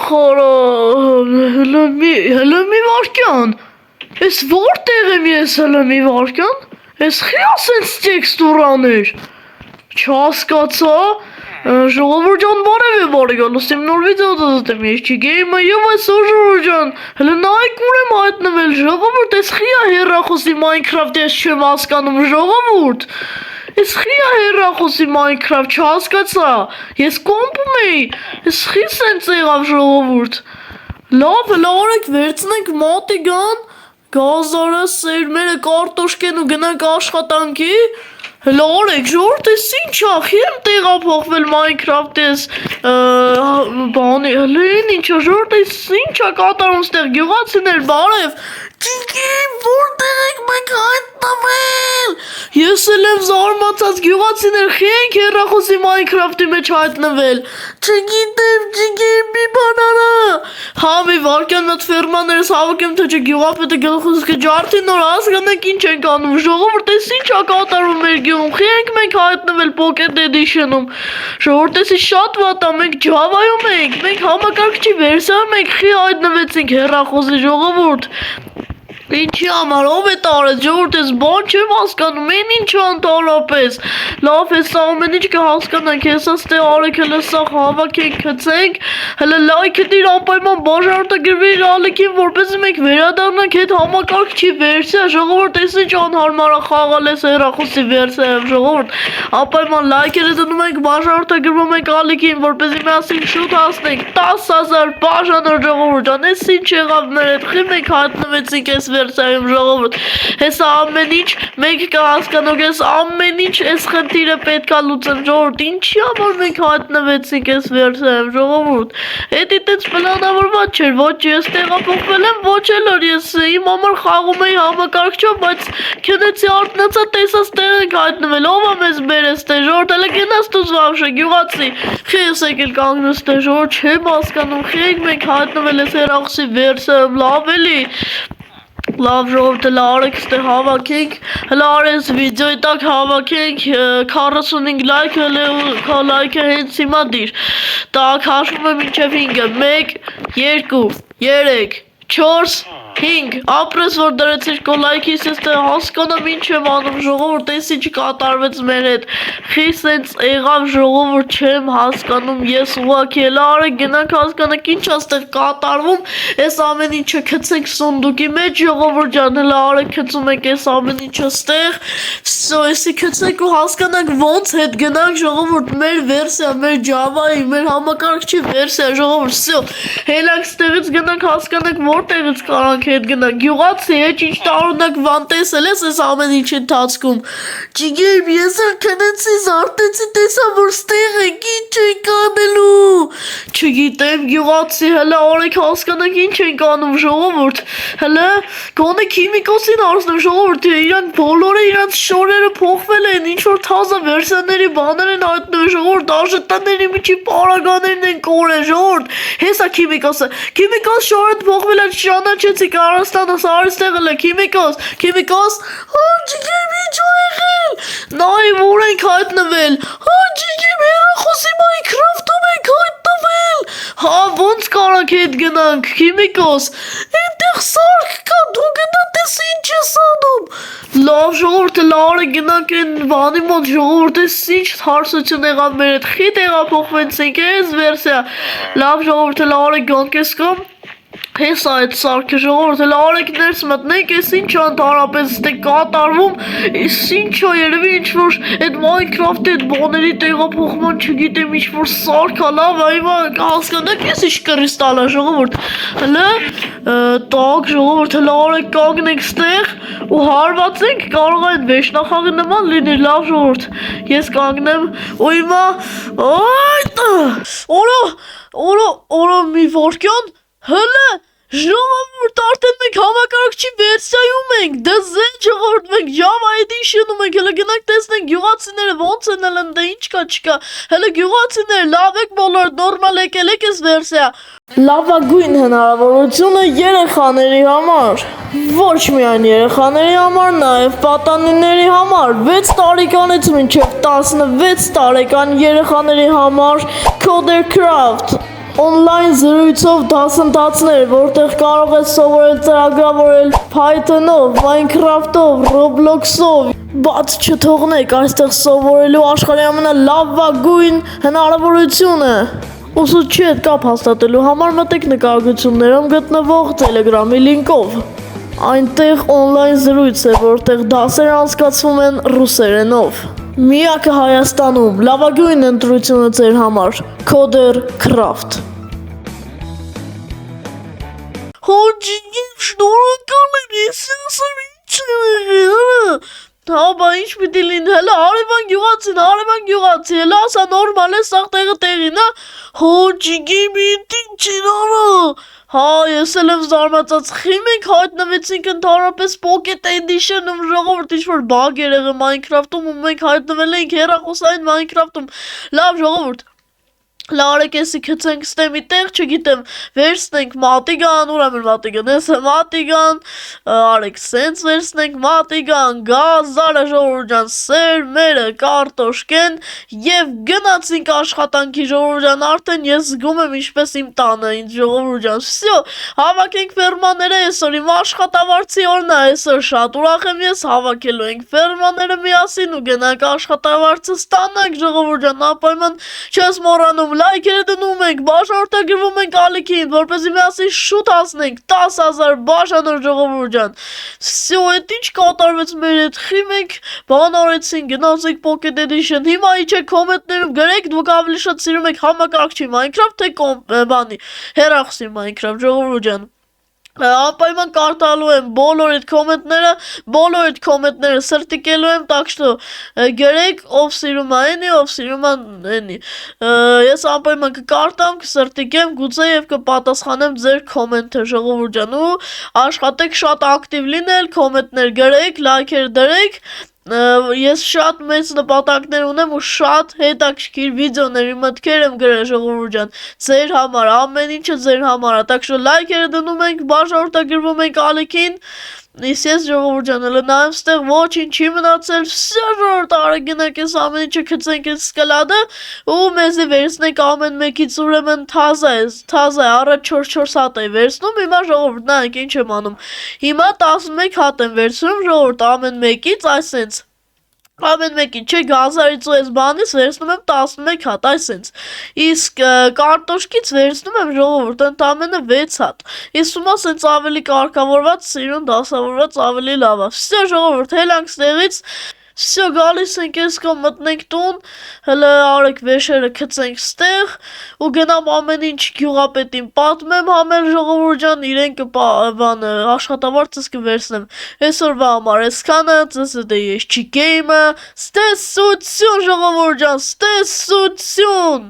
խորա, հլը մի վարկյան, ես որտեղ եմ ես հլը մի վարկյան, ես խիա սենց տեքստուրաներ, չհասկացա, ժողովուրդ ջան բարև է բարեկան, ըստիմ նոր վիդեո դատեմ ես չգեյմը և այսօր ժողովուրդ ջան, հլը նայք ուր եմ հայտնվել, ժողովուրդ ես խիա հեռախոսի Minecraft ես չեմ հասկանում, ժողովուրդ, ես խիա հեռախոսի Minecraft չհասկացա, ես կոմպում էի, ես խի սենց եղավ ժողովուրդ, լավ հլը արեք վերցնենք մատի գան, գազարը սերմերը կարտոշկեն ու գնանք աշխատանքի, հլը արեք ժողովուրդ ես ինչ ա, խի եմ տեղափոխվել Minecraft ես բանի, հլը են ինչ ա ժողովուրդ ես ինչ ա կատարում ստեղ գյուղացիներ բարև, չգիտեմ որտեղ եք մենք հայտնվել, ես էլ եմ զարմացած գյուղացիներ խի ենք հեռախոսի Minecraft-ի մեջ հայտնվել, չգիտեմ մի բան արա, հա մի վարկյան մոտ ֆերմաներս հավաքեմ թե չէ գյուղապետը գլխուս կջարդի նոր հասկանանք ինչ ենք անում, ժողովուրդ ես ինչ ա կատարում մեր գյուղում, խի ենք մենք հայտնվել Pocket Edition-ում, ժողովուրդ ես շատ վատ ա, մենք Java-ում ենք, մենք համակարգչի վերսիայում ենք, խի հայտնվեցինք հեռախոսի ժողովուրդ, ինչի համար, ով է տարեց, ժողովուրդ ես բան չեմ հասկանում, են ինչ անտարապես, լավ ես ամեն ինչ կհասկանանք, հեսա ստեղ արեք հլը սա հավաքենք կծենք, հլը լայքը դիր անպայման բաժանորդագրվի իր ալիքին, որպեսզի մենք վերադառնանք հետ համակարգչի վերսիա, ժողովուրդ ես ինչ անհարմար ա խաղալ ես հեռախոսի վերսիայով, ժողովուրդ, անպայման լայքերը դնում ենք, բաժանորդագրվում ենք ալիքին, որպեսզի միասին շուտ հասնենք 10,000 բաժանորդ ժողովուրդ ջան, ես ինչ եղավ մեր հետ, խի մենք հայտնվեցինք ես վերսիայում ժողովուրդ, հեսա ամեն ինչ մենք կհասկանանք, ես ամեն ինչ ես խնդիրը պետք ա լուծեմ ժողովուրդ, ինչի համար մենք հայտնվեցինք ես վերսիայում ժողովուրդ, էդի տենց պլանավորված չէր, ոչ ես տեղափոխվել եմ, ոչ էլ որ ես իմ համար խաղում էի համակարգչով, բայց քնեցի արթնացա տեսա ստեղ ենք հայտնվել, ով ա մեզ բերես տե ժողովուրդ, հələ գնաս դուս վավշե գյուղացի, խի ես եկել կանգնես տե ժողովուրդ, չեմ հասկանում, խի ենք մենք հայտնվել ես հեռախոսի վերսիայում, լավ էլի լավ ժողովուրդ հլը արեք ստեղ հավաքենք, հլը արես վիդեոյի տակ հավաքենք 45 լայք հլը քո լայքը հենց հիմա դիր, տակ հաշվում եմ մինչև 5-ը, 1, 2, 3, 4, 5, ապրես որ դրեցիր քո լայքիս ես տեղ հասկանամ ինչ եմ անում ժողովուրդ, ես ինչ կատարվեց մեր հետ, խի սենց եղավ ժողովուրդ չեմ հասկանում, ես ուղղակի էլ արեք գնանք հասկանանք ինչ ա ստեղ կատարվում, ես ամեն ինչը գցենք սունդուկի մեջ ժողովուրդ ջան, հլը արեք գցում ենք ես ամեն ինչը ստեղ, եսի գցենք ու հասկանանք ոնց հետ գնանք ժողովուրդ, մեր վերսիա, մեր Java-ի, մեր համակարգչի վերսիա ժողովուրդ, հելանք ստեղից գնանք հասկանանք որտեղից կարանք հետ գնանք, գյուղացի հետ ինչ տարօրինակ բան տեսել ես այս ամեն ինչի ընթացքում, չգիտեմ ես էլ քնեցի զարթեցի տեսա որ ստեղ ենք ինչ ենք անելու, չգիտեմ գյուղացի հլը արեք հասկանանք ինչ ենք անում ժողովուրդ, հլը գոնե քիմիկոսին արցնեմ ժողովուրդ, իրանք բոլորը իրանց շորերը փոխվել են, ինչ որ թազա վերսիաների բաներ են հայտնվել ժողովուրդ, արժետաների միջի պարագաներն են կորել ժողովուրդ, հեսա քիմիկոսը, քիմիկոս շորը փոխվել է ճանաչեցի Կարստանը սարստեղ էլ է քիմիկոս, հա ջիգեմ ինչ ա եղել, նայ որ ենք հայտնվել, հա ջիգեմ հեռախոսի Minecraft-ում ենք հայտնվել, հա ոնց կարանք հետ գնանք քիմիկոս, այնտեղ սարք կա, դու գնա տես ինչ ես անում, լավ ժողովուրդ լարը գնանք են բանի մոտ ժողովուրդ ես ինչ հարսություն եղավ մեր հետ, խի տեղափոխվեցինք ես վերսիա, լավ ժողովուրդ լարը գանք ես կամ, հեսա այդ սարքը ժողովուրդ հլը արեք ներս մտնենք, ես ինչ անտարապես ստե կատարվում, ես ինչ ա երևի ինչ-որ այդ Minecraft-ի այդ բաների տեղափոխման չգիտեմ ինչ-որ սարք ա լավ, այվա հասկանեք ես ինչ կրիստալ ա ժողովուրդ, հլը տակ ժողովուրդ հլը արեք կանգնենք ստեղ ու հարվածենք, կարող այդ վեշնախաղի նման լինի, լավ ժողովուրդ, ես կանգնեմ ու հիմա, օրա մի վարկյան, հլը ժողովուրդ արդեն մենք համակարգչի վերսիայում ենք, դզեն ժողովուրդ մենք Java Edition-ում ենք, հլը գնանք տեսնենք գյուղացիները ոնց են հլը դե ինչ կա չկա, հլը գյուղացիներ լավ եք բոլոր նորմալ եկել եք ես վերսիա, լավագույն հնարավորությունը երեխաների համար, ոչ միայն երեխաների համար, նաև պատանիների համար, 6 տարեկանից մինչև 16 տարեկան երեխաների համար Codercraft Online զրույցով դասընթացներ, որտեղ կարող ես սովորել ծրագրավորել Python-ով, Minecraft-ով, Roblox-ով։ Բաց չթողնեք, այստեղ սովորելու աշխարհի ամենալավագույն հնարավորությունը։ Ուսուցչի հետ կապ հաստատելու համար մտեք նկարագրություններում գտնվող Telegram-ի լինկով։ Այնտեղ on-line զրույց է, որտեղ դասերը անցկացվում են ռուսերենով։ Միակը Հայաստանում, լավագույն ընտրությունը ձեր համար, Coder Craft։ Հոջիգիվ շնորհակալ եմ, ես ասեմ ինչ է։ Հա, բա ինչ պիտի լինի, հələ Արևան գյուղացին, հələ ասա նորմալ է, սաղ տեղը տեղին, հա։ Հոջիգի միտ ինչ են արա։ Հա, ես էլ եմ զարմացած, խիմենք հայտնվեցինք ընդհանրապես Pocket Edition-ում, ժողովուրդ ինչ-որ բագ էր եղել Minecraft-ում ու մենք հայտնվել էինք հեռախոսային Minecraft-ում։ Լավ ժողովուրդ։ Լարեք եսի կծենք ստեմի տեղ, չգիտեմ, վերցնենք մատիգան, ուրեմն մատիգան, ես մատիգան, արեք սենց վերցնենք մատիգան, գազարը ժողովուրդյան, սերմերը, կարտոշկեն և գնացինք աշխատանքի ժողովուրդյան, արդեն ես զգում եմ ինչպես իմ տանը, ինձ ժողովուրդյան, վսյո, հավաքենք ֆերմաները այսօր, իմ աշխատավարձի օրն է այսօր, շատ ուրախ եմ ես հավաքելու ենք ֆերմաները միասին ու գնանք աշխատավարձը ստանանք ժողովուրդյան, ապայման չես մոռանում լայքերը դնում ենք, բաժանորդագրվում ենք ալիքին, որպեսզի միասին շուտ հասնենք 10,000 բաժանոր ժողովուրդ ջան։ Всё, այդ ինչ կատարվեց մեր հետ, խիմենք, բան արեցին, գնացինք Pocket Edition։ Հիմա իջեք կոմենտներում գրեք, դուք ավելի շատ սիրում եք համակարգչի Minecraft թե բանի հեռախոսի Minecraft ժողովուրդ ջան։ Անպայման կարդալու եմ բոլոր այդ կոմենտները սրտիկելու եմ, так что գրեք ով սիրում է էնի, ով սիրում է էնի։ Ես անպայման կկարդամ, կսրտիկեմ, գուցե եւ կպատասխանեմ ձեր կոմենտը ժողովուրդ ջան ու աշխատեք շատ ակտիվ լինել, կոմենտներ գրեք, լայքեր դրեք։ Ես շատ մեծ նպատակներ ունեմ ու շատ հետաքրքիր վիդեոների մտքեր եմ գրել ժողովուրդ ջան, ձեր համար, ամեն ինչը ձեր համար է, так что լայքերը դնում ենք, բաժանորդագրվում ենք ալիքին, իսկ ես ժողովուրդ ջան, հələ նայեմ ստեղ ոչինչ չի մնացել, всё ժողովուրդ արեք գնանք այս ամեն ինչը գցենք այս սկլադը ու մեզի վերցնենք ամեն մեկից ուրեմն թազա է, առաջ 4 հատ է վերցնում, հիմա ժողովուրդ նայեք ինչ եմ անում, հիմա 11 հատ եմ վերցնում ժողովուրդ ամեն մեկից, այսենց ամեն մեկին, չէ, գազարից ու այս բանից վերցնում եմ 11 հատ, այսենց, իսկ կարտոշկից վերցնում եմ ժողովուրդ ընդամենը 6 հատ, իսկ ումա սենց ավելի կարգավորված, սիրուն դասավորված ավելի լավ է, всё ժողովուրդ, հելանք ստեղից, всё գալիս ենք ես կողմ մտնենք տուն, հələ արեք վեշերը գցենք ստեղ ու գնամ ամեն ինչ գյուղապետին պատմեմ համել ժողովուրդ ջան, իրեն կբանը աշխատավարձս կվերցնեմ։ Այսօրվա համար այսքանը, ձեզ հետ է ես Չիկեյմը, ստեսություն ժողովուրդ ջան, ստեսություն։